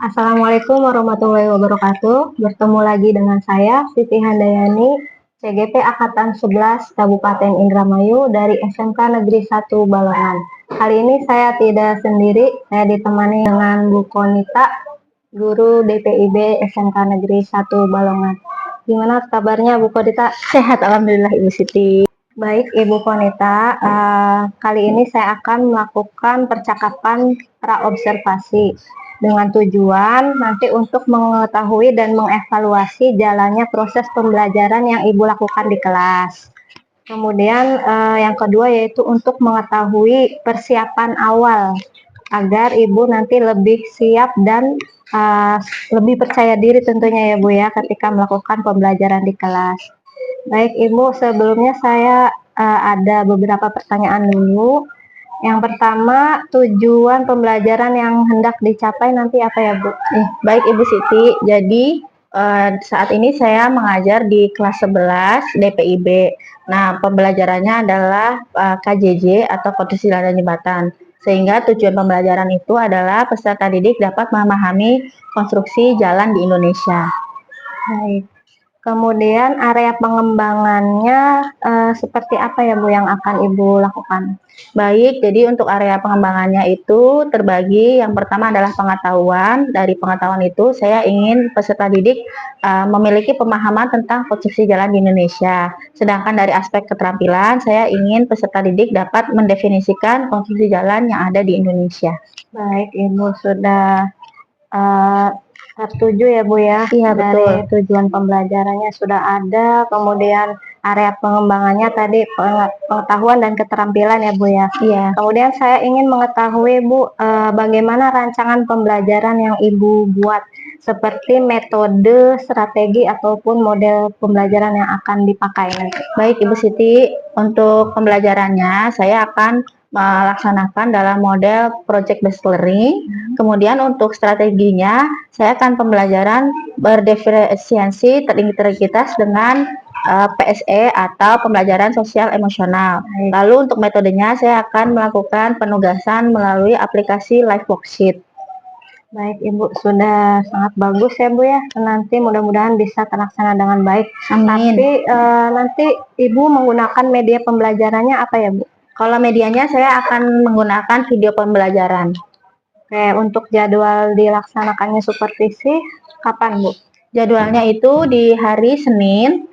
Assalamualaikum warahmatullahi wabarakatuh. Bertemu lagi dengan saya, Siti Handayani, CGP Angkatan 11 Kabupaten Indramayu dari SMK Negeri 1 Balongan. Kali ini saya tidak sendiri, saya ditemani dengan Bu Konita, Guru DPIB SMK Negeri 1 Balongan. Gimana kabarnya Bu Konita? Sehat, alhamdulillah Ibu Siti. Baik Ibu Konita, kali ini saya akan melakukan percakapan praobservasi dengan tujuan nanti untuk mengetahui dan mengevaluasi jalannya proses pembelajaran yang Ibu lakukan di kelas. Kemudian yang kedua yaitu untuk mengetahui persiapan awal agar Ibu nanti lebih siap dan lebih percaya diri tentunya ya Bu ya ketika melakukan pembelajaran di kelas. Baik Ibu, sebelumnya saya ada beberapa pertanyaan dulu. Yang pertama, tujuan pembelajaran yang hendak dicapai nanti apa ya Bu? Baik Ibu Siti, jadi saat ini saya mengajar di kelas 11 DPIB. Nah, pembelajarannya adalah KJJ atau Konstruksi Jalan dan Jembatan. Sehingga tujuan pembelajaran itu adalah peserta didik dapat memahami konstruksi jalan di Indonesia. Baik. Kemudian area pengembangannya seperti apa ya Bu yang akan Ibu lakukan? Baik, jadi untuk area pengembangannya itu terbagi, yang pertama adalah pengetahuan. Dari pengetahuan itu saya ingin peserta didik memiliki pemahaman tentang konstruksi jalan di Indonesia. Sedangkan dari aspek keterampilan, saya ingin peserta didik dapat mendefinisikan konstruksi jalan yang ada di Indonesia. Baik, Ibu sudah tertuju ya Bu ya. Iya, dari betul. tujuan pembelajarannya sudah ada, kemudian area pengembangannya tadi pengetahuan dan keterampilan ya Bu ya. Iya. Kemudian saya ingin mengetahui Bu bagaimana rancangan pembelajaran yang Ibu buat seperti metode, strategi ataupun model pembelajaran yang akan dipakai nanti. Baik Ibu Siti, untuk pembelajarannya saya akan melaksanakan dalam model project based learning. Kemudian untuk strateginya saya akan pembelajaran berdiferensiasi terintegritas dengan PSE atau pembelajaran sosial emosional. Lalu untuk metodenya saya akan melakukan penugasan melalui aplikasi live worksheet. Baik Ibu, sudah sangat bagus ya Bu ya. Nanti mudah-mudahan bisa terlaksana dengan baik. Amin. Tapi nanti Ibu menggunakan media pembelajarannya apa ya Bu? Kalau medianya saya akan menggunakan video pembelajaran. Oke, untuk jadwal dilaksanakannya supervisi kapan Bu? Jadwalnya itu di hari Senin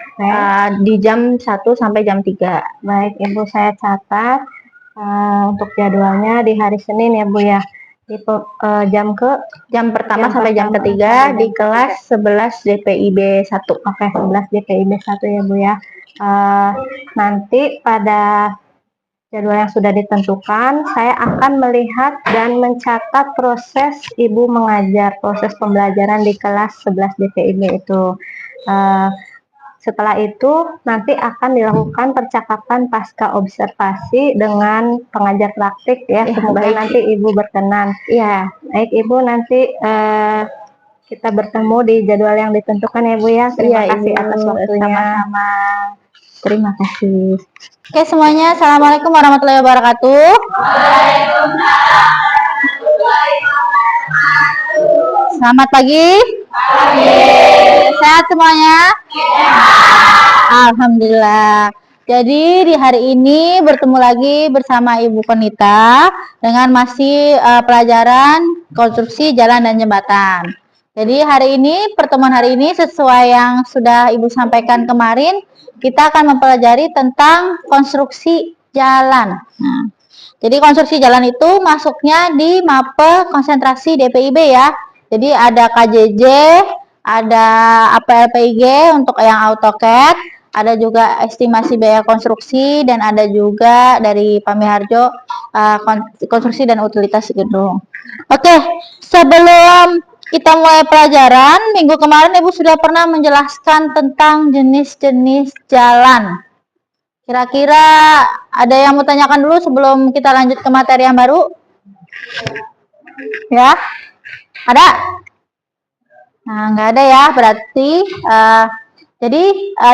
di jam 1 sampai jam 3. Baik Ibu, saya catat untuk jadwalnya di hari Senin ya Bu ya. Di jam pertama sampai jam ketiga di kelas 11 DPIB 1. Oke, 11 DPIB 1 ya Bu ya. Nanti pada jadwal yang sudah ditentukan, saya akan melihat dan mencatat proses Ibu mengajar, proses pembelajaran di kelas 11 DPIB itu. Setelah itu nanti akan dilakukan percakapan pasca observasi dengan pengajar praktik ya. Semoga nanti Ibu berkenan. Iya. Baik Ibu, nanti kita bertemu di jadwal yang ditentukan ya Bu ya. Terima kasih atas waktunya. Sama-sama. Terima kasih. Oke semuanya, Assalamualaikum warahmatullahi wabarakatuh. Selamat pagi. Sehat semuanya? Alhamdulillah. Jadi di hari ini bertemu lagi bersama Ibu Konita dengan masih pelajaran konstruksi jalan dan jembatan. Jadi pertemuan hari ini sesuai yang sudah Ibu sampaikan kemarin, kita akan mempelajari tentang konstruksi jalan. Nah, jadi konstruksi jalan itu masuknya di MAPE konsentrasi DPIB ya. Jadi ada KJJ, ada APLPIG untuk yang AutoCAD, ada juga estimasi biaya konstruksi, dan ada juga dari Pak Miharjo konstruksi dan utilitas gedung. Oke, sebelum kita mulai pelajaran, minggu kemarin Ibu sudah pernah menjelaskan tentang jenis-jenis jalan. Kira-kira ada yang mau tanyakan dulu sebelum kita lanjut ke materi yang baru? Ya? Ada? Nah, nggak ada ya, berarti jadi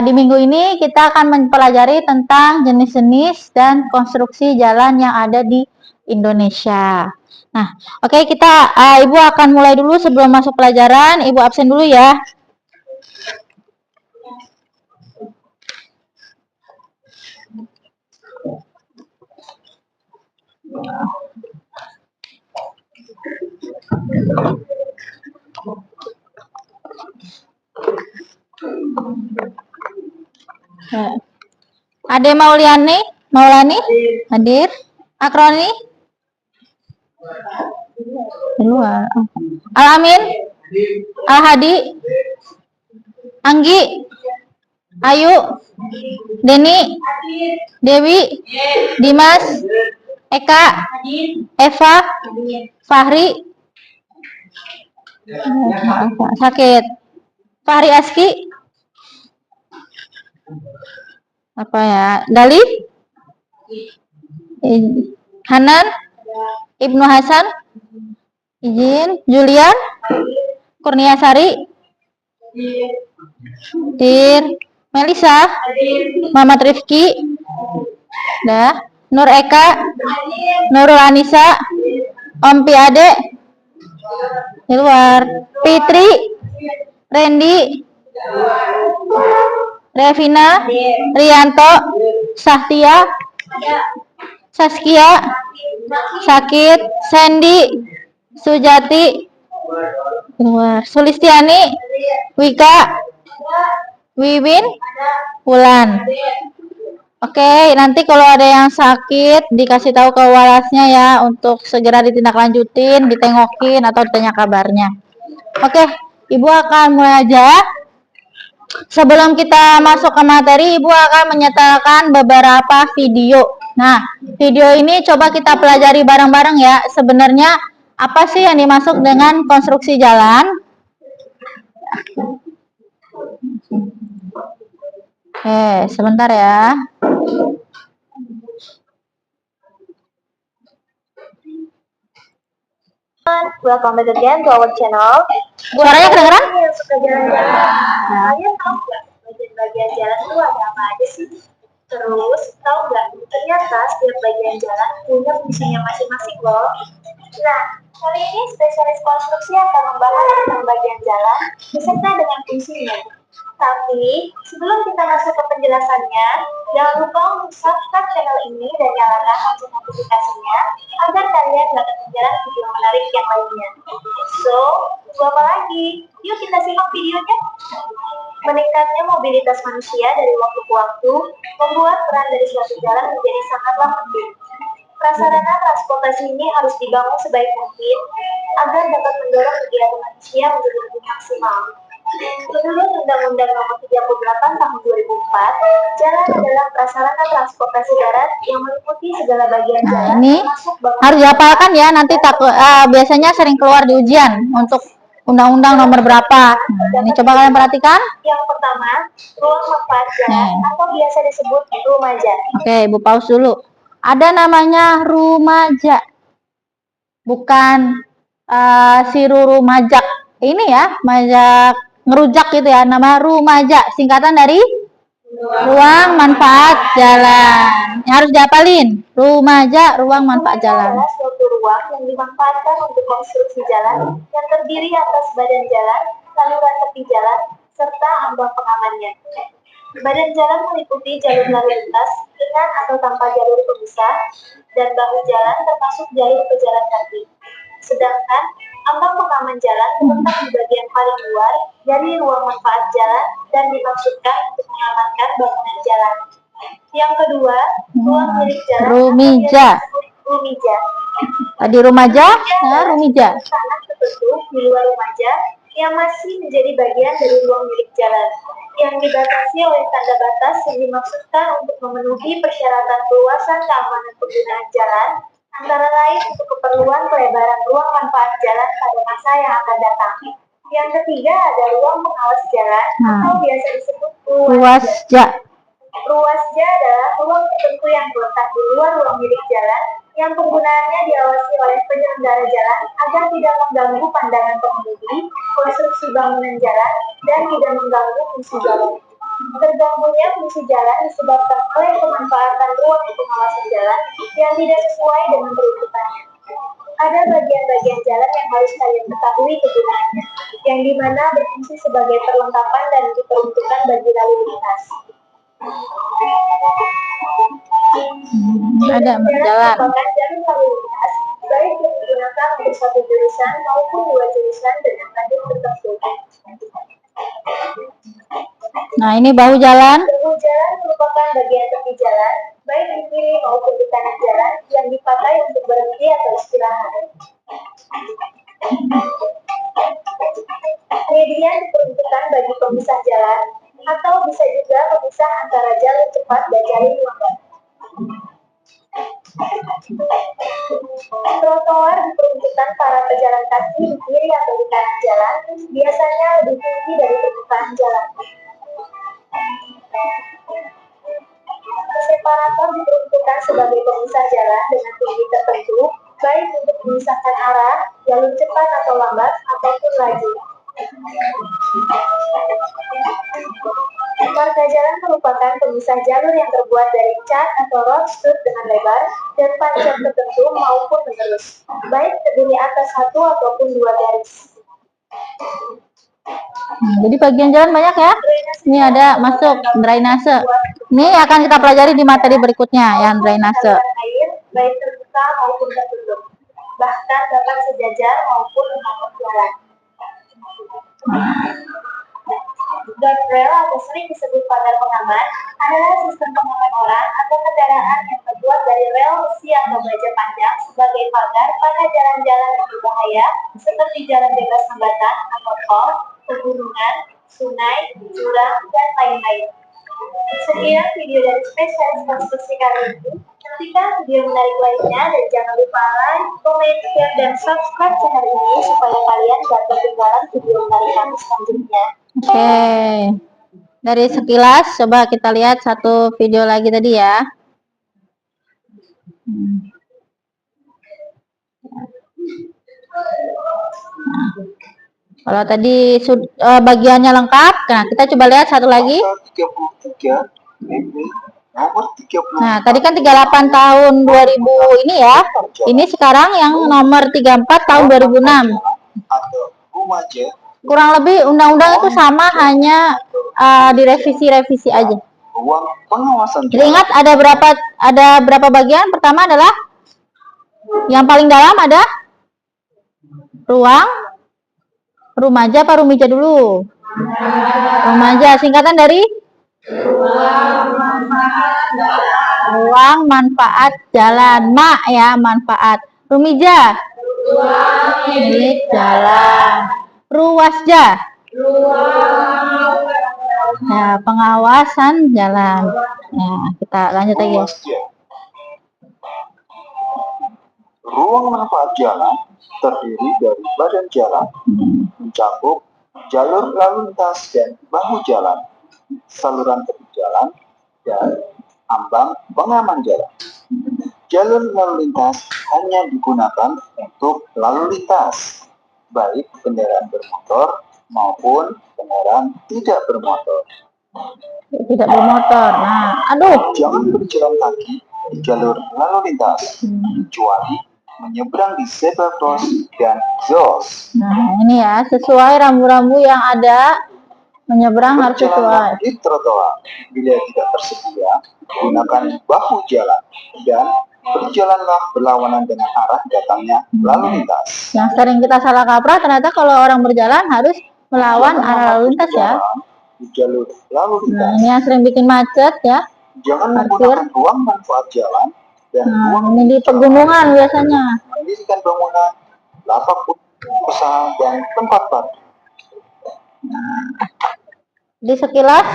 di minggu ini kita akan mempelajari tentang jenis-jenis dan konstruksi jalan yang ada di Indonesia. Nah, oke, kita Ibu akan mulai dulu. Sebelum masuk pelajaran, Ibu absen dulu ya. Ade Maulani hadir. Akroni luar. Alamin, Al-Hadi, Anggi, Ayu, Deni, Dewi, Dimas, Eka, Eva, Fahri, sakit. Fahri Aski, apa ya? Gali, Hanan, Ibnu Hasan, izin. Julian, Kurniasari, Tir, Melisa, Muhammad Rifki, dah. Nur Eka, Nurul Anissa, Ompi Ade, di luar. Fitri, Randy, Revina, Rianto, Sahtia, Saskia, Sakit, Sandy, Sujati, luar. Sulistiani, Wika, Wiwin, Wulan. Oke, nanti kalau ada yang sakit dikasih tahu ke walasnya ya untuk segera ditindaklanjutin, ditengokin atau ditanya kabarnya. Oke, Ibu akan mulai aja. Sebelum kita masuk ke materi, Ibu akan menyatakan beberapa video. Nah, video ini coba kita pelajari bareng-bareng ya. Sebenarnya apa sih yang dimaksud dengan konstruksi jalan? Sebentar ya. Welcome back again to our channel. Suaranya kedengeran? Yang suka jalan-jalan. Kalian tahu nggak bagian-bagian jalan itu ada apa aja sih? Terus tahu nggak? Ternyata setiap bagian jalan punya fungsinya masing-masing loh. Nah, kali ini spesialis konstruksi akan membahas tentang bagian jalan beserta dengan fungsinya. Tapi sebelum kita masuk ke penjelasannya, jangan lupa untuk subscribe channel ini dan nyalakan lonceng notifikasinya agar kalian nggak ketinggalan video menarik yang lainnya. So, tunggu apa lagi? Yuk kita simak videonya. Meningkatnya mobilitas manusia dari waktu ke waktu membuat peran dari suatu jalan menjadi sangatlah penting. Prasarana transportasi ini harus dibangun sebaik mungkin agar dapat mendorong kegiatan manusia menjadi lebih maksimal. Menurut Undang-Undang Nomor 38 Tahun 2004, jalan adalah prasarana transportasi darat yang meliputi segala bagian jalan. Ini harus dihafalkan ya, nanti biasanya sering keluar di ujian untuk undang-undang nomor berapa. Ini coba kalian perhatikan. Yang pertama, ruang manfaat jalan atau biasa disebut rumaja. Oke, Ibu pause dulu. Ada namanya rumaja, bukan si Ruru majak. Ini ya, majak ngerujak gitu ya, nama rumaja, singkatan dari ruang manfaat jalan. Yang harus dihafalin, rumaja, ruang manfaat jalan. Adalah suatu ruang yang dimanfaatkan untuk konstruksi jalan yang terdiri atas badan jalan, saluran tepi jalan, serta ambang pengamannya. Badan jalan meliputi jalur lalu lintas dengan atau tanpa jalur pemisah dan bahu jalan termasuk jalur pejalan kaki. Sedangkan ambang pengaman jalan terletak di bagian paling luar dari ruang manfaat jalan dan dimaksudkan untuk mengamankan bangunan jalan. Yang kedua, ruang milik jalan Rumija. Rumija. Tadi rumaja, nah rumija. Tanah tertentu di luar rumaja yang masih menjadi bagian dari ruang milik jalan yang dibatasi oleh tanda batas yang dimaksudkan untuk memenuhi persyaratan keluasan keamanan penggunaan jalan, antara lain untuk keperluan pelebaran ruang manfaat jalan pada masa yang akan datang. Yang ketiga ada ruang pengawas jalan atau biasa disebut ruasja. Ruasja adalah ruang tertentu yang terletak di luar ruang milik jalan yang penggunaannya diawasi oleh penyelenggara jalan agar tidak mengganggu pandangan pengemudi, konstruksi bangunan jalan, dan tidak mengganggu fungsi jalan. Terganggunya fungsi jalan disebabkan oleh pemanfaatan ruang pengawasan jalan yang tidak sesuai dengan peruntukannya. Ada bagian-bagian jalan yang harus kalian ketahui kegunaannya, yang dimana berfungsi sebagai perlengkapan dan diperuntukkan bagi lalu lintas. Ada jalan. Merupakan jalur lalu lintas, baik yang digunakan untuk satu jurusan maupun dua jurusan dengan lajur tertentu. Nah, ini bahu jalan. Bahu jalan merupakan bagian tepi jalan, baik di kiri maupun di kanan jalan, yang dipakai untuk berhenti atau istirahat. Median diperuntukkan bagi pemisah jalan, atau bisa juga pemisah antara jalur cepat dan jalur lambat. Trotoar diperuntukkan para pejalan kaki di kiri atau di kanan jalan, biasanya lebih tinggi dari permukaan jalan. Separator diperuntukkan sebagai pemisah jalan dengan tinggi tertentu, baik untuk memisahkan arah, jalur cepat atau lambat, ataupun laju. Marka jalan merupakan pemisah jalur yang terbuat dari cat atau road strip dengan lebar dan panjang tertentu maupun menerus, baik terdiri atas satu ataupun dua garis. Jadi bagian jalan banyak ya. Ini ada masuk drainase. Ini akan kita pelajari di materi berikutnya yang drainase. Air baik terbuka maupun tertutup, bahkan dapat sejajar maupun menghadap jalan. Guardrail atau sering disebut pagar pengaman adalah sistem pengaman orang atau kendaraan yang terbuat dari rel besi atau baja panjang sebagai pagar pada jalan-jalan yang berbahaya seperti jalan bebas hambatan atau tol, pegunungan, sungai, jurang, dan lain-lain. Sekian video dari spesialis konstruksi kali ini. Nantikan video menarik lainnya dan jangan lupa like, komen, share, dan subscribe channel ini supaya kalian gak ketinggalan video menarik kami selanjutnya. Oke. Dari sekilas coba kita lihat satu video lagi tadi ya. Kalau tadi bagiannya lengkap, nah kita coba lihat satu lagi. Nah, tadi kan 38 tahun 2000 ini ya. Ini sekarang yang nomor 34 tahun 2006. Kurang lebih undang-undang itu sama, hanya direvisi-revisi aja. Jadi ingat ada berapa bagian? Pertama adalah yang paling dalam ada ruang Rumaja apa Rumija dulu? Rumaja, singkatan dari ruang manfaat jalan. Mak ya, manfaat. Rumija, milik jalan. Ruwasja, ya, pengawasan jalan. Ya, kita lanjut lagi. Ruang manfaat jalan terdiri dari badan jalan, mencakup jalur lalu lintas dan bahu jalan, saluran tepi jalan, dan ambang pengaman jalan. Jalur lalu lintas hanya digunakan untuk lalu lintas, baik kendaraan bermotor maupun kendaraan tidak bermotor. Tidak bermotor. Nah, aduh. Jangan berjalan kaki di jalur lalu lintas, kecuali menyeberang di zebra cross dan ZOS. Nah, ini ya, sesuai rambu-rambu yang ada, menyeberang harus sesuai. Di trotoar, bila tidak tersedia, gunakan bahu jalan dan berjalanlah berlawanan dengan arah datangnya lalu lintas. Yang sering kita salah kaprah, ternyata kalau orang berjalan harus melawan arah lalu lintas ya. Di jalur lalu lintas. Nah, ini yang sering bikin macet ya. Jangan menggunakan ruang manfaat jalan dan ini di pegunungan biasanya. Mendirikan bangunan, lapak usaha dan tempat parkir. Di sekilas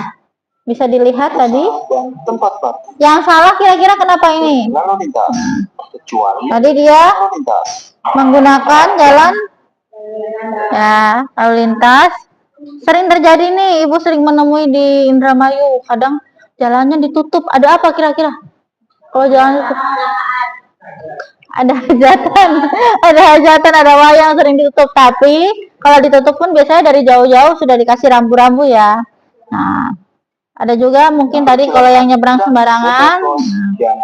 bisa dilihat tadi. Dan tempat parkir. Yang salah kira-kira kenapa ini? Lalu lintas, kecuali tadi dia lalu lintas menggunakan jalan ya lalu lintas. Sering terjadi nih, ibu sering menemui di Indramayu, kadang jalannya ditutup. Ada apa kira-kira? Kalau jalan itu ada hajatan, ada wayang sering ditutup. Tapi kalau ditutup pun biasanya dari jauh-jauh sudah dikasih rambu-rambu ya. Nah, Ada juga mungkin tadi kalau yang nyebrang sembarangan,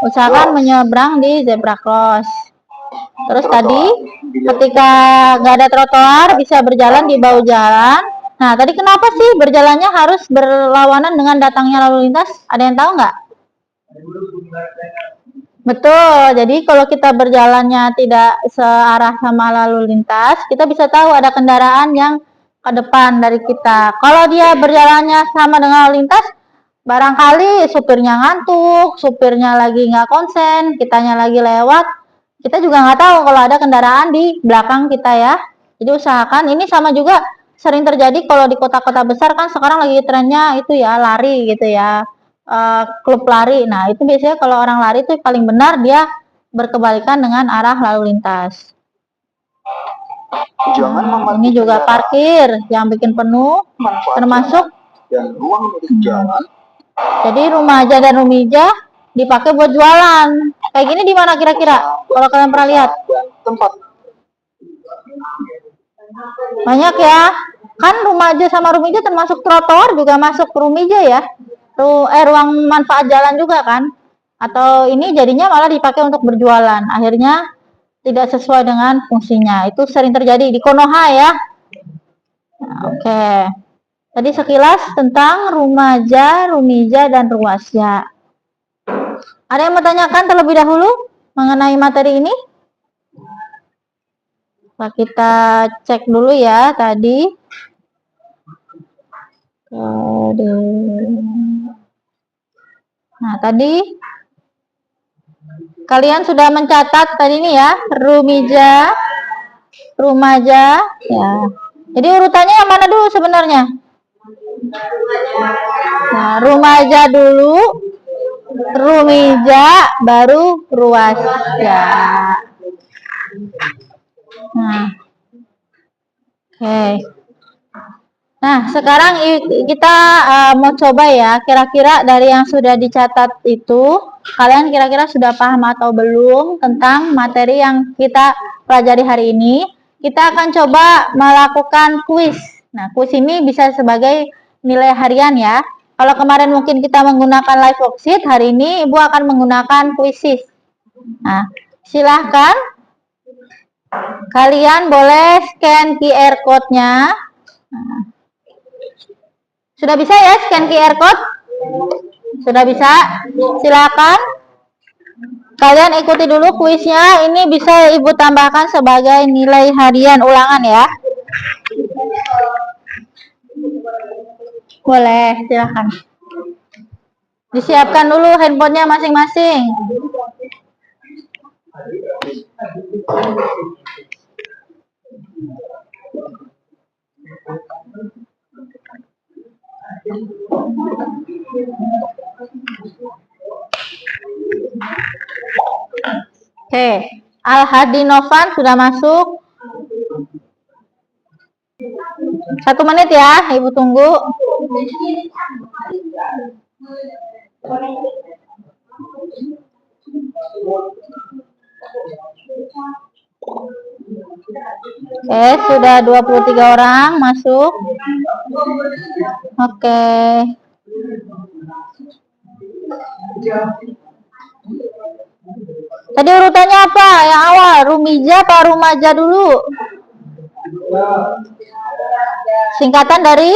usahakan menyeberang di zebra cross. Terus tadi ketika nggak ada trotoar bisa berjalan di bahu jalan. Nah, tadi kenapa sih berjalannya harus berlawanan dengan datangnya lalu lintas? Ada yang tahu nggak? Betul, jadi kalau kita berjalannya tidak searah sama lalu lintas, kita bisa tahu ada kendaraan yang ke depan dari kita. Kalau dia berjalannya sama dengan lalu lintas, barangkali supirnya ngantuk, supirnya lagi nggak konsen, kitanya lagi lewat, kita juga nggak tahu kalau ada kendaraan di belakang kita ya. Jadi usahakan, ini sama juga sering terjadi kalau di kota-kota besar kan sekarang lagi trennya itu ya lari gitu ya. Klub lari. Nah, itu biasanya kalau orang lari itu paling benar dia berkebalikan dengan arah lalu lintas. Ini juga parkir yang bikin penuh, termasuk dan ruang jalan. Jadi Rumaja dan Rumija dipakai buat jualan. Kayak gini di mana kira-kira? Kalau kalian pernah lihat? Tempat banyak ya. Kan Rumaja sama Rumija termasuk trotoar juga masuk Rumija ya. Ruang manfaat jalan juga kan, atau ini jadinya malah dipakai untuk berjualan, akhirnya tidak sesuai dengan fungsinya. Itu sering terjadi di Konoha ya. Nah, oke. Tadi sekilas tentang Rumaja, Rumija, dan Ruasya. Ada yang mau tanyakan terlebih dahulu mengenai materi ini? Nah, kita cek dulu ya tadi. Nah, tadi kalian sudah mencatat tadi ini ya, Rumija, Rumaja, ya. Jadi urutannya yang mana dulu sebenarnya? Nah, Rumaja dulu, Rumija, baru Ruasya. Nah, oke. Nah, sekarang kita mau coba ya, kira-kira dari yang sudah dicatat itu, kalian kira-kira sudah paham atau belum tentang materi yang kita pelajari hari ini. Kita akan coba melakukan kuis. Nah, kuis ini bisa sebagai nilai harian ya. Kalau kemarin mungkin kita menggunakan live worksheet, hari ini Ibu akan menggunakan kuisis. Nah, silahkan kalian boleh scan QR code-nya. Nah, sudah bisa ya scan QR code? Sudah bisa? Silakan. Kalian ikuti dulu kuisnya. Ini bisa Ibu tambahkan sebagai nilai harian ulangan ya. Boleh, silakan. Disiapkan dulu handphonenya masing-masing. Oke, Al-Hadi Novan sudah masuk. 1 menit ya, Ibu tunggu. Oke, sudah 23 orang masuk. Oke. Tadi urutannya apa? Yang awal, Rumija apa Rumaja dulu? Singkatan dari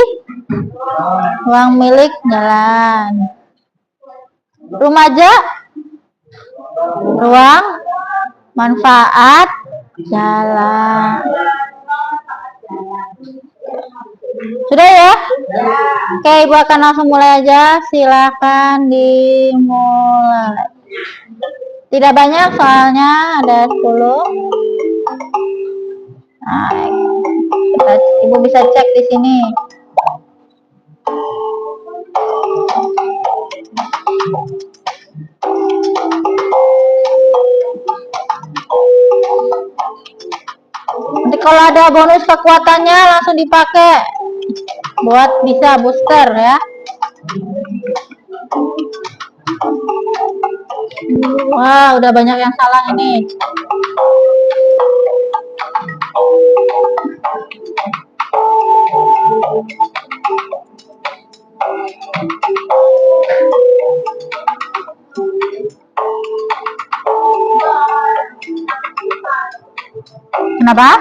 ruang milik jalan. Rumaja, ruang manfaat jalan. Sudah ya? Oke, Ibu akan langsung mulai aja. Silakan dimulai. Tidak banyak soalnya ada 10. Nah, Ibu bisa cek di sini. Nanti kalau ada bonus kekuatannya langsung dipakai buat bisa booster ya. Wah, udah banyak yang salah ini. Kenapa?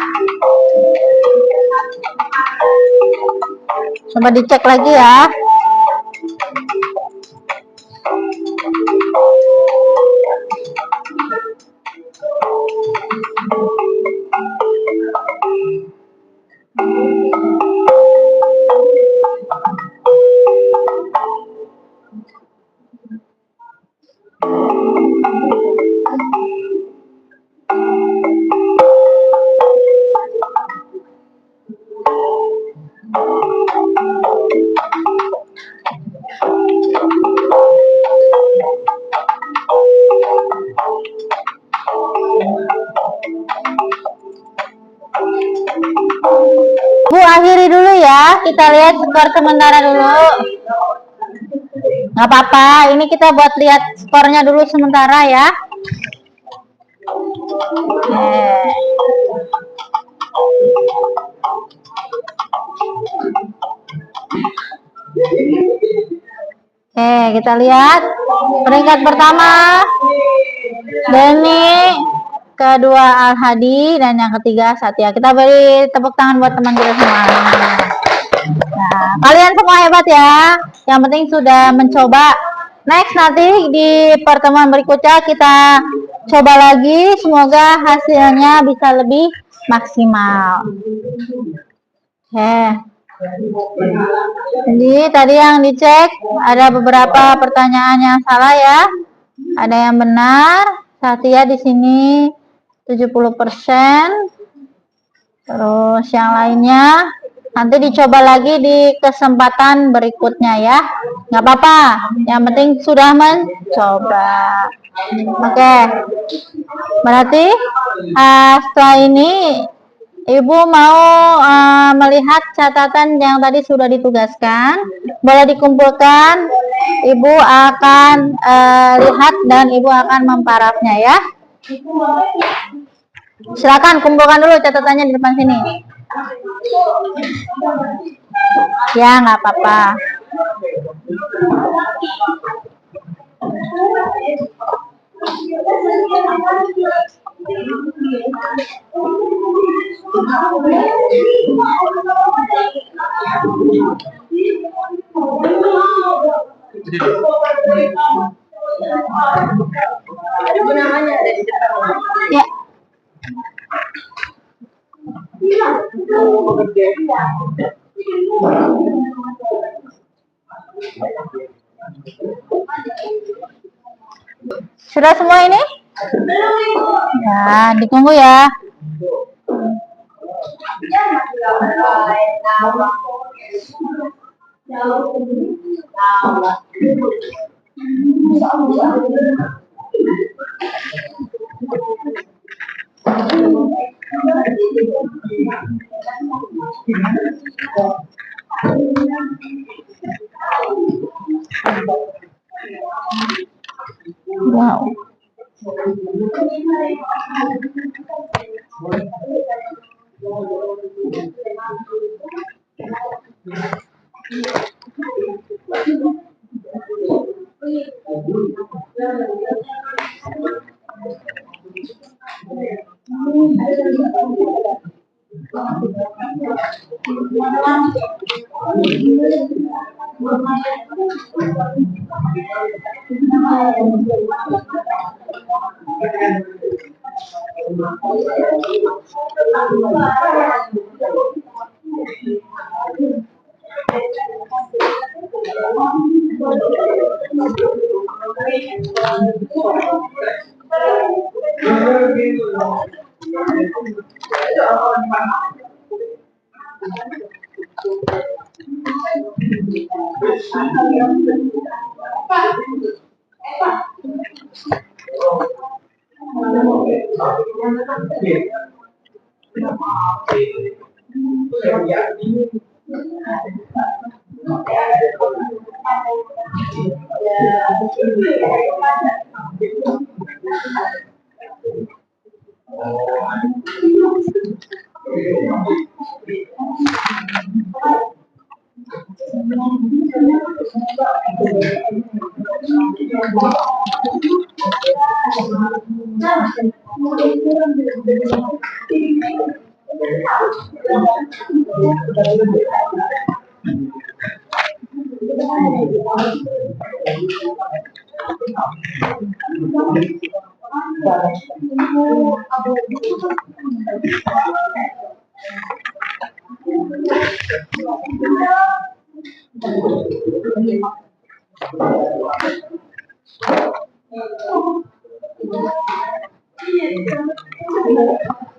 Coba dicek lagi ya. Bu, akhiri dulu ya. Kita lihat skor sementara dulu. Nggak apa-apa. Ini kita buat lihat skornya dulu sementara ya. Oke, kita lihat peringkat pertama Deni, kedua Al Hadi, dan yang ketiga Satya. Kita beri tepuk tangan buat teman kita semua. Nah, kalian semua hebat ya. Yang penting sudah mencoba. Next, nanti di pertemuan berikutnya kita coba lagi. Semoga hasilnya bisa lebih maksimal. Oke. Jadi tadi yang dicek ada beberapa pertanyaan yang salah ya. Ada yang benar. Satya di sini 70%. Terus yang lainnya nanti dicoba lagi di kesempatan berikutnya ya. Nggak apa-apa. Yang penting sudah mencoba. Oke. Berarti setelah ini Ibu mau melihat catatan yang tadi sudah ditugaskan, boleh dikumpulkan. Ibu akan lihat dan Ibu akan memparafnya ya. Silakan kumpulkan dulu catatannya di depan sini. Ya, nggak apa-apa. Ya. Sudah semua ini? Ya, ditunggu ya. Wow.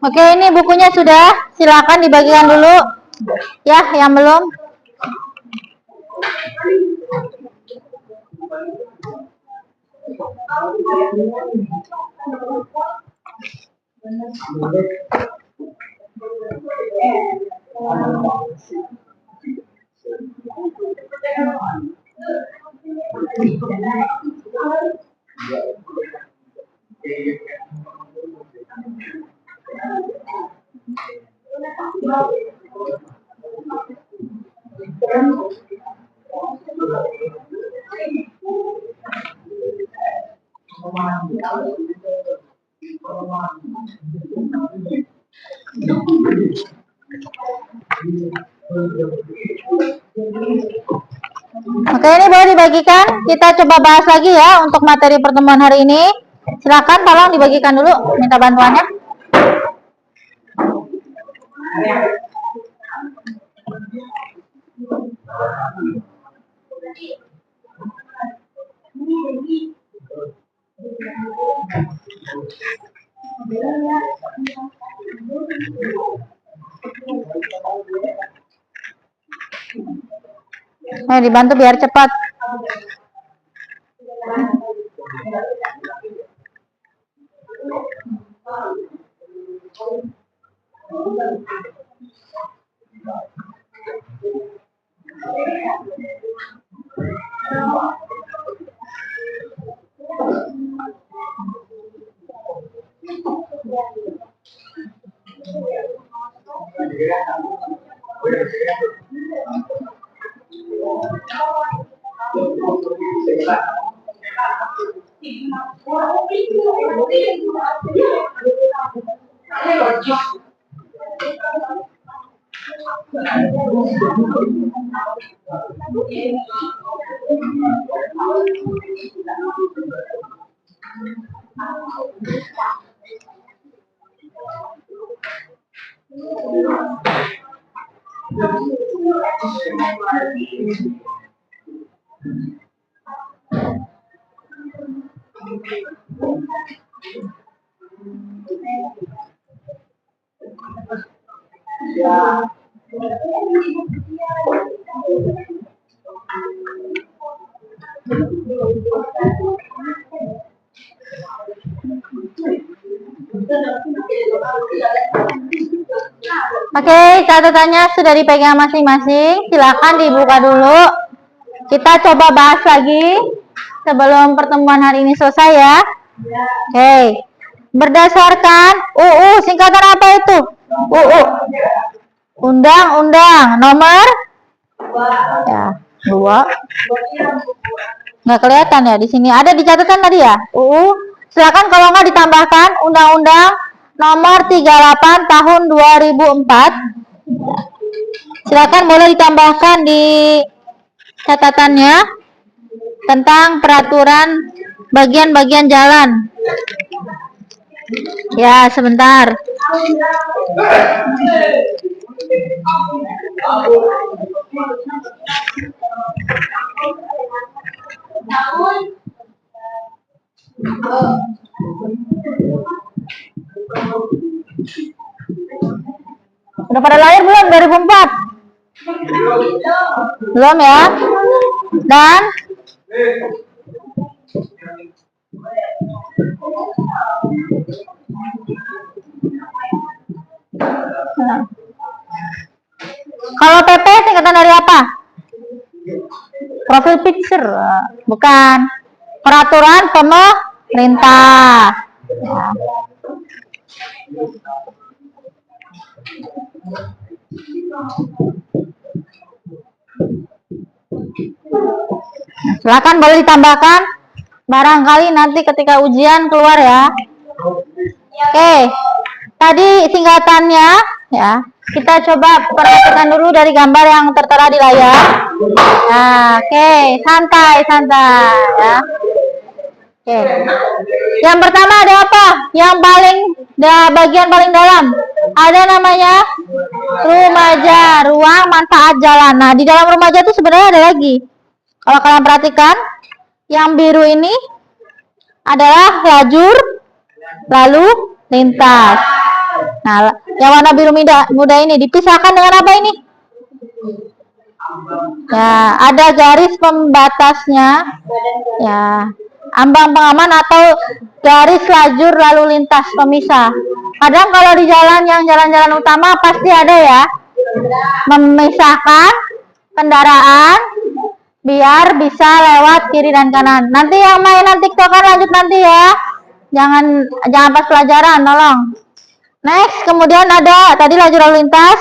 Oke, ini bukunya sudah. Silakan dibagikan dulu. Ya, yang belum. Oke, ini boleh dibagikan. Kita coba bahas lagi ya untuk materi pertemuan hari ini. Silakan tolong dibagikan dulu, minta bantuannya. Dibantu biar cepat. Oke, catatannya sudah dipegang masing-masing. Silakan dibuka dulu. Kita coba bahas lagi sebelum pertemuan hari ini selesai ya. Oke. Berdasarkan UU, singkatan apa itu? UU. Undang-undang nomor ya, 2. Nggak kelihatan ya di sini. Ada di catatan tadi ya? UU. Silakan kalau nggak ditambahkan Undang-Undang nomor 38 tahun 2004. Silakan boleh ditambahkan di catatannya tentang peraturan bagian-bagian jalan. Ya, sebentar. Udah pada lahir belum 2004? Belum ya? Dan kalau PP singkatan dari apa? Profil picture, bukan. Peraturan pemerintah. Ya. Silakan boleh ditambahkan Barangkali nanti ketika ujian keluar ya. Oke, tadi singkatannya ya. Kita coba perhatikan dulu dari gambar yang tertera di layar. Nah, oke, santai ya. Oke. Yang pertama ada apa? Yang bagian paling dalam ada namanya rumaja, ruang manfaat jalan. Nah, di dalam rumaja itu sebenarnya ada lagi. Kalau kalian perhatikan, yang biru ini adalah lajur lalu lintas. Nah, yang warna biru muda ini dipisahkan dengan apa ini? Ya, ada garis pembatasnya. Ya, ambang pengaman atau garis lajur lalu lintas pemisah. Kadang kalau di jalan utama pasti ada ya, memisahkan kendaraan biar bisa lewat kiri dan kanan. Nanti yang mainan tiktokan lanjut nanti ya. Jangan pas pelajaran, tolong. Next, kemudian ada tadi lajur lalu lintas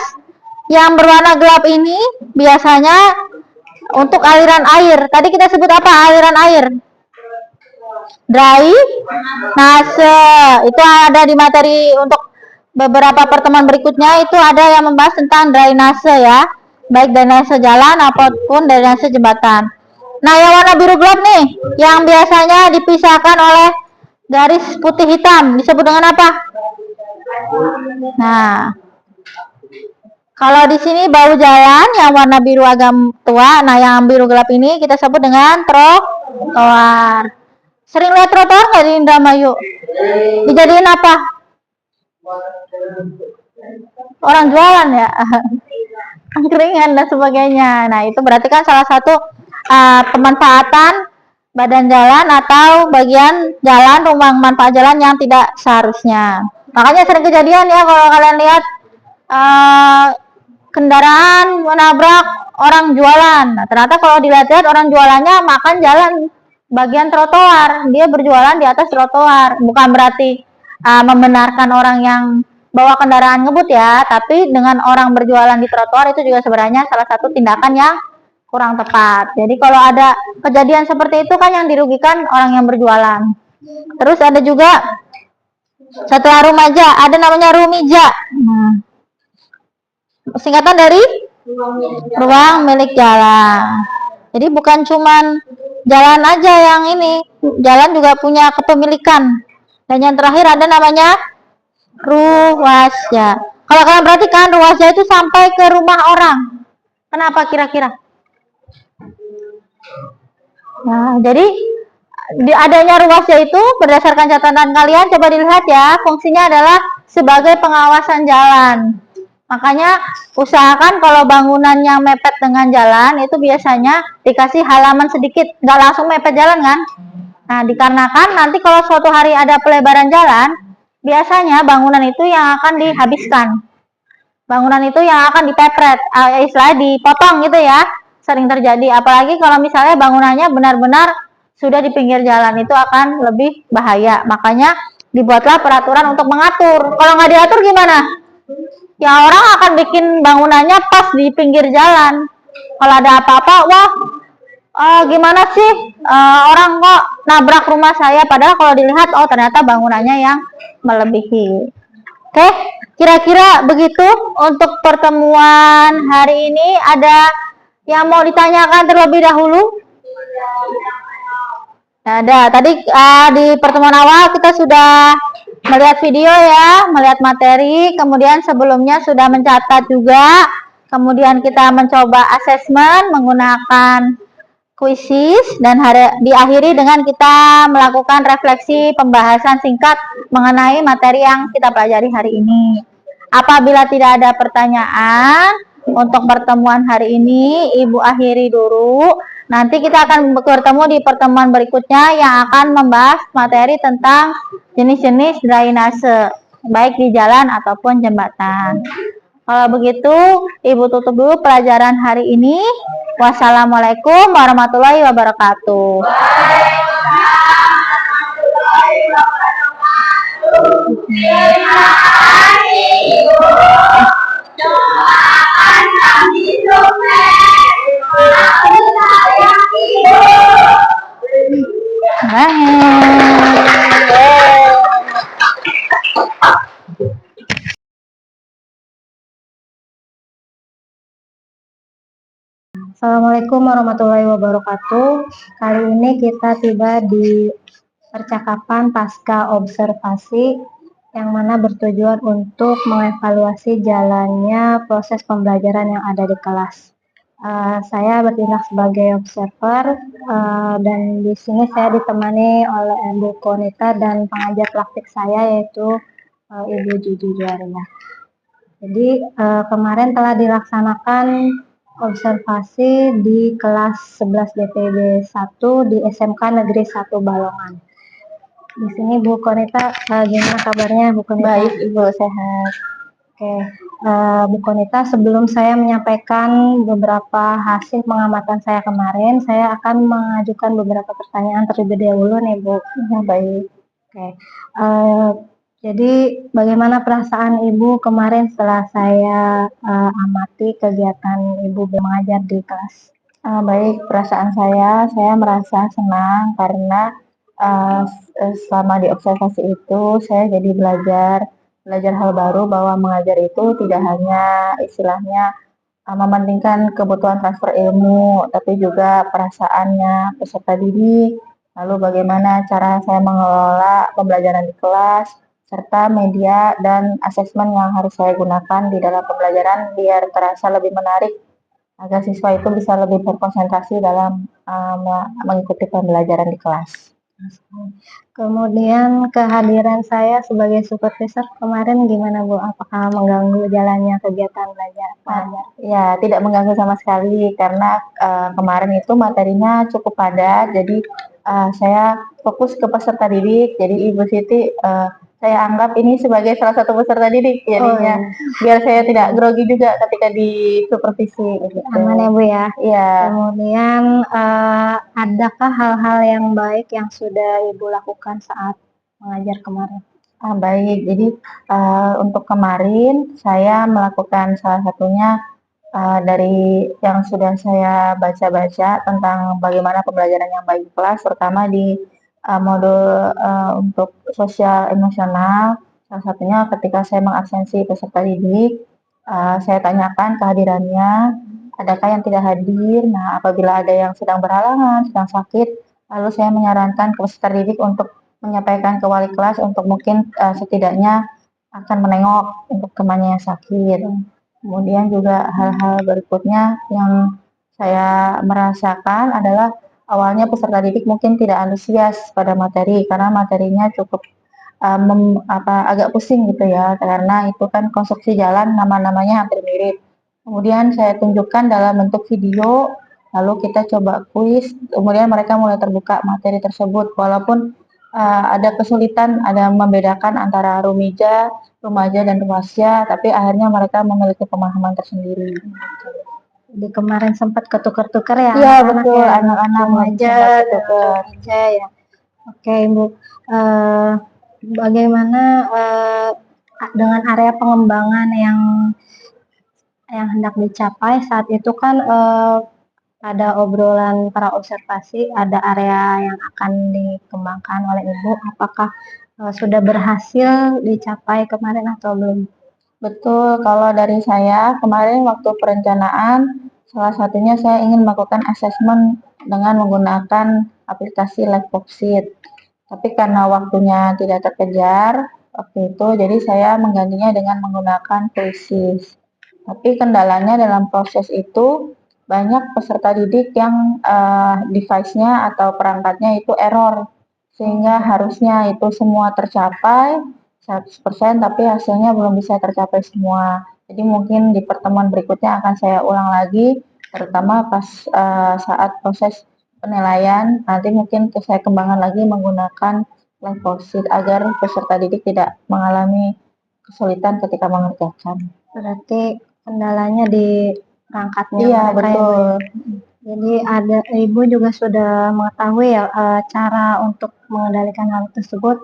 yang berwarna gelap ini biasanya untuk aliran air. Tadi kita sebut apa aliran air? Drainase. Itu ada di materi untuk beberapa pertemuan berikutnya, itu ada yang membahas tentang drainase ya, baik drainase jalan ataupun drainase jembatan. Nah, yang warna biru gelap nih yang biasanya dipisahkan oleh garis putih hitam disebut dengan apa? Nah, kalau di sini bahu jalan yang warna biru agak tua, nah yang biru gelap ini kita sebut dengan trotoar. Sering lihat trotoar nggak di Indramayu? Dijadiin apa? Orang jualan ya, angkringan dan sebagainya. Nah, itu berarti kan salah satu pemanfaatan badan jalan atau bagian jalan, ruang manfaat jalan yang tidak seharusnya. Makanya sering kejadian ya kalau kalian lihat kendaraan menabrak orang jualan. Nah, ternyata kalau dilihat orang jualannya makan jalan bagian trotoar, dia berjualan di atas trotoar. Bukan berarti membenarkan orang yang bawa kendaraan ngebut ya, tapi dengan orang berjualan di trotoar itu juga sebenarnya salah satu tindakan yang kurang tepat. Jadi kalau ada kejadian seperti itu kan yang dirugikan orang yang berjualan. Terus ada juga setelah rumaja ada namanya rumija. Singkatan dari ruang milik jalan. Jadi bukan cuman jalan aja yang ini, jalan juga punya kepemilikan. Dan yang terakhir ada namanya ruwasya. Kalau kalian perhatikan, ruwasya itu sampai ke rumah orang. Kenapa kira-kira? Nah, jadi di adanya ruwasya itu berdasarkan catatan kalian, coba dilihat ya, fungsinya adalah sebagai pengawasan jalan. Makanya usahakan kalau bangunan yang mepet dengan jalan itu biasanya dikasih halaman sedikit, nggak langsung mepet jalan kan. Nah, dikarenakan nanti kalau suatu hari ada pelebaran jalan, biasanya bangunan itu yang akan dihabiskan. Bangunan itu yang akan dipepret, istilahnya dipotong gitu ya. Sering terjadi, apalagi kalau misalnya bangunannya benar-benar sudah di pinggir jalan, itu akan lebih bahaya. Makanya dibuatlah peraturan untuk mengatur. Kalau nggak diatur gimana? Ya orang akan bikin bangunannya pas di pinggir jalan. Kalau ada apa-apa, wah gimana sih orang kok nabrak rumah saya, padahal kalau dilihat oh ternyata bangunannya yang melebihi. Oke, kira-kira begitu untuk pertemuan hari ini. Ada yang mau ditanyakan terlebih dahulu? Ada. Tadi di pertemuan awal kita sudah melihat video ya, melihat materi, kemudian sebelumnya sudah mencatat juga, kemudian kita mencoba asesmen menggunakan kuisis, dan diakhiri dengan kita melakukan refleksi pembahasan singkat mengenai materi yang kita pelajari hari ini. Apabila tidak ada pertanyaan untuk pertemuan hari ini, Ibu akhiri dulu. Nanti kita akan bertemu di pertemuan berikutnya yang akan membahas materi tentang jenis-jenis drainase, baik di jalan ataupun jembatan. Kalau begitu, Ibu tutup dulu pelajaran hari ini. Wassalamualaikum warahmatullahi wabarakatuh. Terima kasih, Ibu. Doakan kami sukses. Aku sayang Ibu. Assalamualaikum warahmatullahi wabarakatuh. Kali ini kita tiba di percakapan pasca observasi yang mana bertujuan untuk mengevaluasi jalannya proses pembelajaran yang ada di kelas. Saya bertindak sebagai observer dan di sini saya ditemani oleh Ibu Konita dan pengajar praktik saya yaitu Ibu Judi Juaria. Jadi kemarin telah dilaksanakan observasi di kelas 11 BPB 1 di SMK Negeri 1 Balongan. Di sini Bu Konita, gimana kabarnya Bu Konita? Baik, Ibu, sehat. Oke, Bu Konita, sebelum saya menyampaikan beberapa hasil pengamatan saya kemarin, saya akan mengajukan beberapa pertanyaan terlebih dahulu nih Bu. Ya, baik. Oke, jadi bagaimana perasaan Ibu kemarin setelah saya amati kegiatan Ibu mengajar di kelas? Baik, perasaan saya merasa senang karena selama di observasi itu saya jadi belajar hal baru bahwa mengajar itu tidak hanya istilahnya mementingkan kebutuhan transfer ilmu, tapi juga perasaannya peserta didik, lalu bagaimana cara saya mengelola pembelajaran di kelas, serta media dan asesmen yang harus saya gunakan di dalam pembelajaran biar terasa lebih menarik agar siswa itu bisa lebih berkonsentrasi dalam mengikuti pembelajaran di kelas. Kemudian kehadiran saya sebagai supervisor kemarin gimana Bu? Apakah mengganggu jalannya kegiatan belajar? Ya, tidak mengganggu sama sekali karena kemarin itu materinya cukup padat, jadi saya fokus ke peserta didik. Jadi Ibu Siti saya anggap ini sebagai salah satu peserta didik, jadinya biar saya tidak grogi juga ketika di supervisi. Gitu. Aman ya Bu ya. Iya. Kemudian adakah hal-hal yang baik yang sudah Ibu lakukan saat mengajar kemarin? Baik, jadi untuk kemarin saya melakukan salah satunya dari yang sudah saya baca-baca tentang bagaimana pembelajaran yang baik di kelas, terutama di modul untuk sosial emosional. Salah satunya ketika saya mengabsensi peserta didik, saya tanyakan kehadirannya, adakah yang tidak hadir. Nah, apabila ada yang sedang berhalangan, sedang sakit, lalu saya menyarankan ke peserta didik untuk menyampaikan ke wali kelas untuk mungkin setidaknya akan menengok untuk temannya yang sakit. Kemudian juga hal-hal berikutnya yang saya merasakan adalah awalnya peserta didik mungkin tidak antusias pada materi karena materinya cukup agak pusing gitu ya, karena itu kan konstruksi jalan nama-namanya hampir mirip. Kemudian saya tunjukkan dalam bentuk video, lalu kita coba kuis, kemudian mereka mulai terbuka materi tersebut walaupun ada kesulitan, ada membedakan antara remaja dan dewasa, tapi akhirnya mereka memiliki pemahaman tersendiri. Jadi kemarin sempat ketukar-tukar ya? Iya betul, anak-anak remaja ya. Oke Ibu, bagaimana dengan area pengembangan yang hendak dicapai saat itu kan pada obrolan para observasi ada area yang akan dikembangkan oleh Ibu, apakah sudah berhasil dicapai kemarin atau belum? Betul, kalau dari saya kemarin waktu perencanaan, salah satunya saya ingin melakukan asesmen dengan menggunakan aplikasi Liveworksheet. Tapi karena waktunya tidak terkejar waktu itu, jadi saya menggantinya dengan menggunakan Quizzes. Tapi kendalanya dalam proses itu banyak peserta didik yang device-nya atau perangkatnya itu error, sehingga harusnya itu semua tercapai 100%, tapi hasilnya belum bisa tercapai semua. Jadi mungkin di pertemuan berikutnya akan saya ulang lagi, terutama pas saat proses penilaian, nanti mungkin saya kembangkan lagi menggunakan Liveworksheet agar peserta didik tidak mengalami kesulitan ketika mengerjakan. Berarti kendalanya di perangkatnya. Iya, betul. Jadi Ibu juga sudah mengetahui ya cara untuk mengendalikan hal tersebut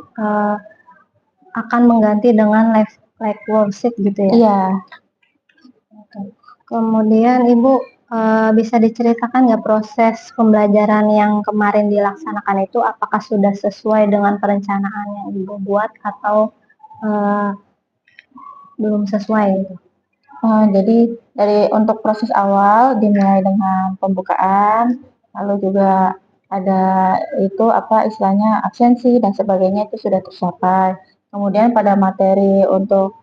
akan mengganti dengan Liveworksheet gitu ya? Iya. Kemudian Ibu bisa diceritakan nggak proses pembelajaran yang kemarin dilaksanakan itu apakah sudah sesuai dengan perencanaan yang Ibu buat atau belum sesuai gitu? Jadi dari untuk proses awal dimulai dengan pembukaan, lalu juga ada itu apa istilahnya absensi dan sebagainya itu sudah tercapai. Kemudian pada materi untuk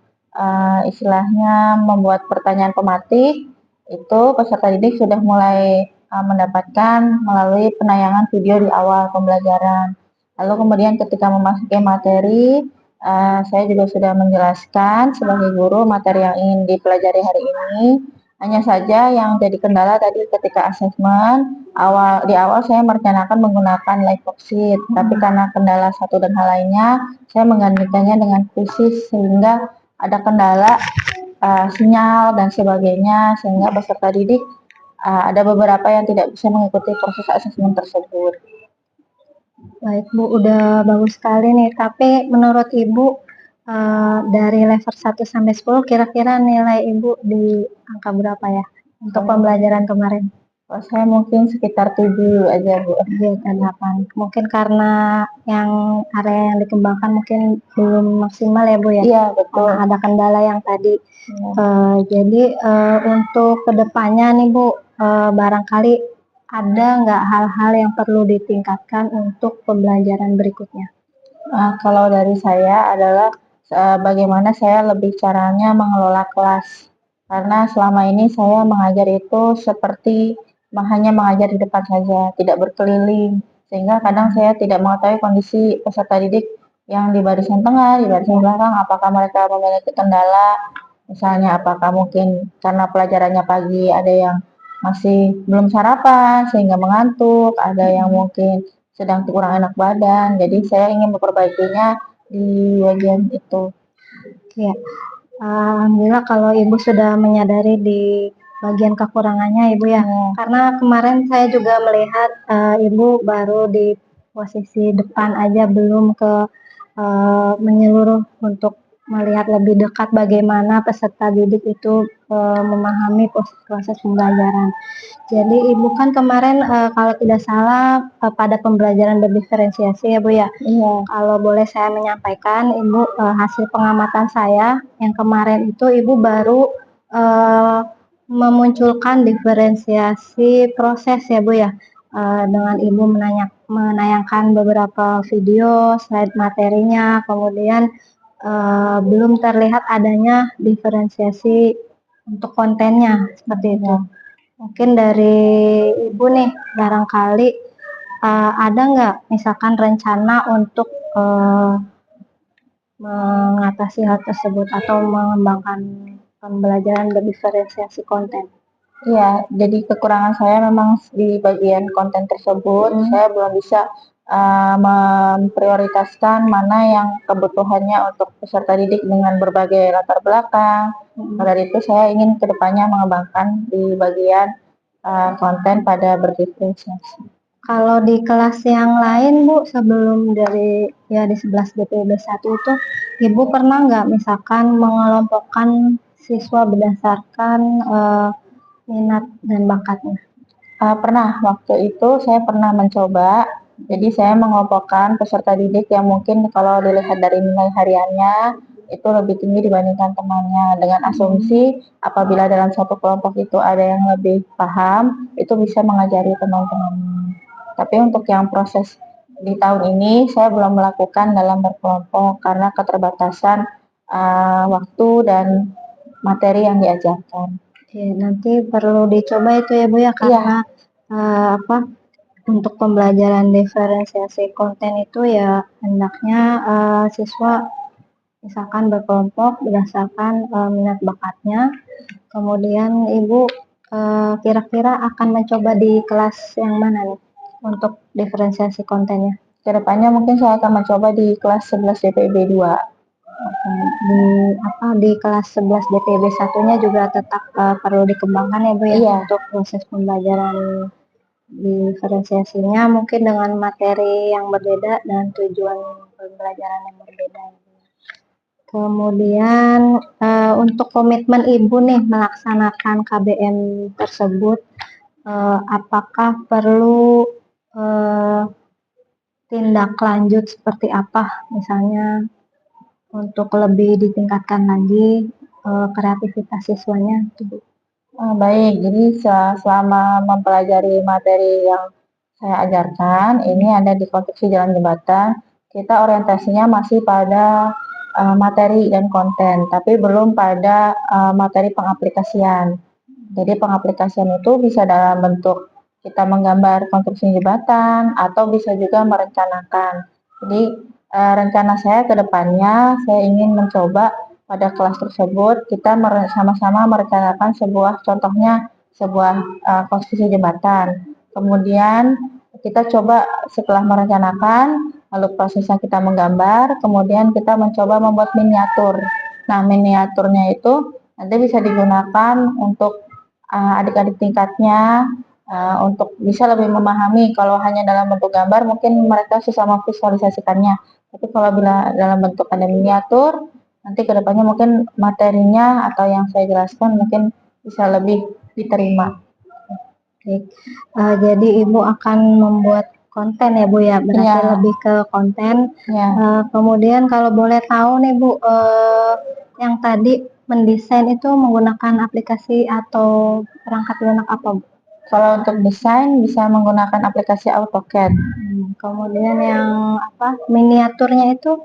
istilahnya membuat pertanyaan pematik itu peserta didik sudah mulai mendapatkan melalui penayangan video di awal pembelajaran. Lalu kemudian ketika memasuki materi saya juga sudah menjelaskan sebagai guru materi yang ingin dipelajari hari ini. Hanya saja yang jadi kendala tadi ketika asesmen, di awal saya merencanakan menggunakan live worksheet, tapi karena kendala satu dan hal lainnya, saya menggantikannya dengan kuisis sehingga ada kendala sinyal dan sebagainya, sehingga peserta didik ada beberapa yang tidak bisa mengikuti proses asesmen tersebut. Baik Bu, udah bagus sekali nih. Tapi menurut Ibu dari level 1 sampai 10 kira-kira nilai Ibu di angka berapa ya untuk pembelajaran kemarin? Kalau saya mungkin sekitar 7 aja Bu. 7 dan 8. Mungkin karena yang area yang dikembangkan mungkin belum maksimal ya Bu ya? Iya betul. Karena ada kendala yang tadi. Jadi untuk kedepannya nih Bu, barangkali ada nggak hal-hal yang perlu ditingkatkan untuk pembelajaran berikutnya? Kalau dari saya adalah bagaimana saya lebih caranya mengelola kelas. Karena selama ini saya mengajar itu seperti hanya mengajar di depan saja, tidak berkeliling. Sehingga kadang saya tidak mengetahui kondisi peserta didik yang di barisan tengah, di barisan belakang, apakah mereka memiliki kendala, misalnya apakah mungkin karena pelajarannya pagi ada yang masih belum sarapan sehingga mengantuk, ada yang mungkin sedang kurang enak badan. Jadi saya ingin memperbaikinya di bagian itu. Ya, alhamdulillah kalau Ibu sudah menyadari di bagian kekurangannya Ibu ya. Karena kemarin saya juga melihat Ibu baru di posisi depan aja, belum ke menyeluruh untuk melihat lebih dekat bagaimana peserta didik itu memahami proses pembelajaran. Jadi Ibu kan kemarin kalau tidak salah pada pembelajaran berdiferensiasi ya Bu ya. Iya. Kalau boleh saya menyampaikan Ibu, hasil pengamatan saya yang kemarin itu Ibu baru memunculkan diferensiasi proses ya Bu ya. Dengan Ibu menayangkan beberapa video, slide materinya, kemudian belum terlihat adanya diferensiasi untuk kontennya seperti itu. Mungkin dari Ibu nih, barangkali ada nggak misalkan rencana untuk mengatasi hal tersebut atau mengembangkan pembelajaran berdiferensiasi konten? Iya, jadi kekurangan saya memang di bagian konten tersebut. Saya belum bisa memprioritaskan mana yang kebutuhannya untuk peserta didik dengan berbagai latar belakang. Dari itu saya ingin kedepannya mengembangkan di bagian konten pada berdiferensiasi. Kalau di kelas yang lain Bu, sebelum dari ya di 11 DPB 1 itu, Ibu pernah nggak misalkan mengelompokkan siswa berdasarkan minat dan bakatnya? Pernah, waktu itu saya pernah mencoba. Jadi saya mengelompokkan peserta didik yang mungkin kalau dilihat dari nilai hariannya itu lebih tinggi dibandingkan temannya, dengan asumsi apabila dalam satu kelompok itu ada yang lebih paham, itu bisa mengajari teman-temannya. Tapi untuk yang proses di tahun ini saya belum melakukan dalam berkelompok karena keterbatasan waktu dan materi yang diajarkan. Oke, nanti perlu dicoba itu ya Bu ya, karena untuk pembelajaran diferensiasi konten itu ya hendaknya siswa misalkan berkelompok berdasarkan minat bakatnya. Kemudian Ibu kira-kira akan mencoba di kelas yang mana nih untuk diferensiasi kontennya? Kedepannya mungkin saya akan mencoba di kelas 11 DPB 2. Di kelas 11 DPB 1-nya juga tetap perlu dikembangkan ya Bu ya, Iya. untuk proses pembelajaran diferensiasinya mungkin dengan materi yang berbeda dan tujuan pembelajaran yang berbeda. Kemudian untuk komitmen Ibu nih melaksanakan KBM tersebut, apakah perlu tindak lanjut seperti apa misalnya untuk lebih ditingkatkan lagi kreativitas siswanya gitu, Bu. Baik, jadi selama mempelajari materi yang saya ajarkan, ini ada di konstruksi jalan jembatan, kita orientasinya masih pada materi dan konten, tapi belum pada materi pengaplikasian. Jadi pengaplikasian itu bisa dalam bentuk kita menggambar konstruksi jembatan atau bisa juga merencanakan. Jadi rencana saya ke depannya, saya ingin mencoba pada kelas tersebut kita sama-sama merencanakan contohnya sebuah konstruksi jembatan. Kemudian kita coba setelah merencanakan, lalu prosesnya kita menggambar, kemudian kita mencoba membuat miniatur. Nah, miniaturnya itu nanti bisa digunakan untuk adik-adik tingkatnya untuk bisa lebih memahami. Kalau hanya dalam bentuk gambar, mungkin mereka susah memvisualisasikannya. Tapi kalau bila dalam bentuk ada miniatur, nanti kedepannya mungkin materinya atau yang saya jelaskan mungkin bisa lebih diterima. Baik. Jadi Ibu akan membuat konten ya Bu ya, berarti Iya. lebih ke konten. Ya. Kemudian kalau boleh tahu nih Bu, yang tadi mendesain itu menggunakan aplikasi atau perangkat lunak apa Bu? Kalau untuk desain bisa menggunakan aplikasi AutoCAD. Kemudian yang miniaturnya itu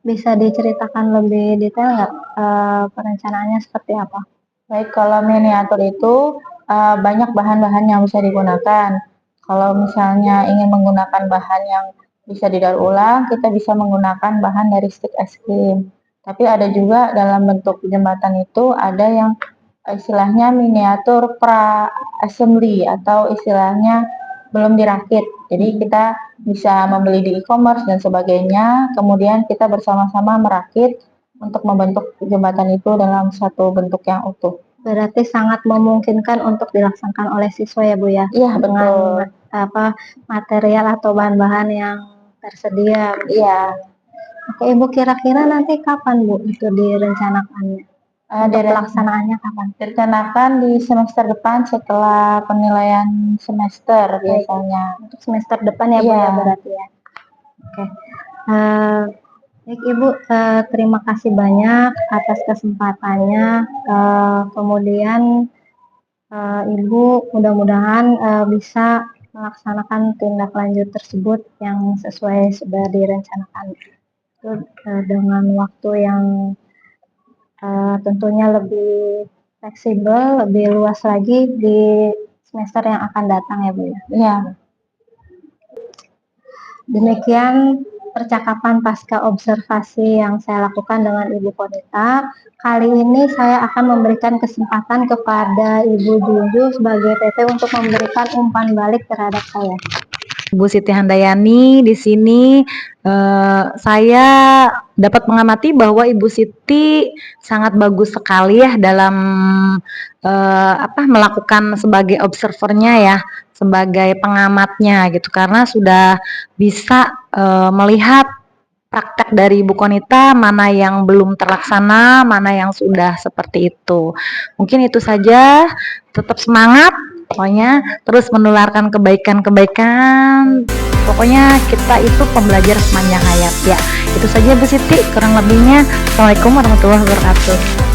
bisa diceritakan lebih detail nggak, perencanaannya seperti apa? Baik, kalau miniatur itu banyak bahan-bahan yang bisa digunakan. Kalau misalnya ingin menggunakan bahan yang bisa didaur ulang, kita bisa menggunakan bahan dari stik es krim. Tapi ada juga dalam bentuk jembatan itu ada yang istilahnya miniatur pra-assembly atau istilahnya belum dirakit. Jadi kita bisa membeli di e-commerce dan sebagainya, kemudian kita bersama-sama merakit untuk membentuk jembatan itu dalam satu bentuk yang utuh. Berarti sangat memungkinkan untuk dilaksanakan oleh siswa ya Bu ya? Iya, betul. Dengan material atau bahan-bahan yang tersedia. Iya. Oke Ibu, kira-kira nanti kapan Bu itu direncanakannya? Untuk pelaksanaannya kapan? Direncanakan di semester depan setelah penilaian semester biasanya. Untuk semester depan ya Bu ya berarti ya. Oke. Baik Ibu, terima kasih banyak atas kesempatannya. Kemudian Ibu mudah-mudahan bisa melaksanakan tindak lanjut tersebut yang sesuai sudah direncanakan itu dengan waktu yang tentunya lebih fleksibel, lebih luas lagi di semester yang akan datang ya Bu ya. Iya. Demikian percakapan pasca observasi yang saya lakukan dengan Ibu Konita. Kali ini saya akan memberikan kesempatan kepada Ibu Juju sebagai PT untuk memberikan umpan balik terhadap saya. Bu Siti Handayani, di sini saya dapat mengamati bahwa Ibu Siti sangat bagus sekali ya dalam melakukan sebagai observernya ya, sebagai pengamatnya gitu, karena sudah bisa melihat praktek dari Ibu Konita mana yang belum terlaksana, mana yang sudah seperti itu. Mungkin itu saja, tetap semangat. Pokoknya terus menularkan kebaikan-kebaikan. Pokoknya kita itu pembelajar sepanjang hayat ya. Itu saja Bu Siti, kurang lebihnya. Assalamualaikum warahmatullahi wabarakatuh.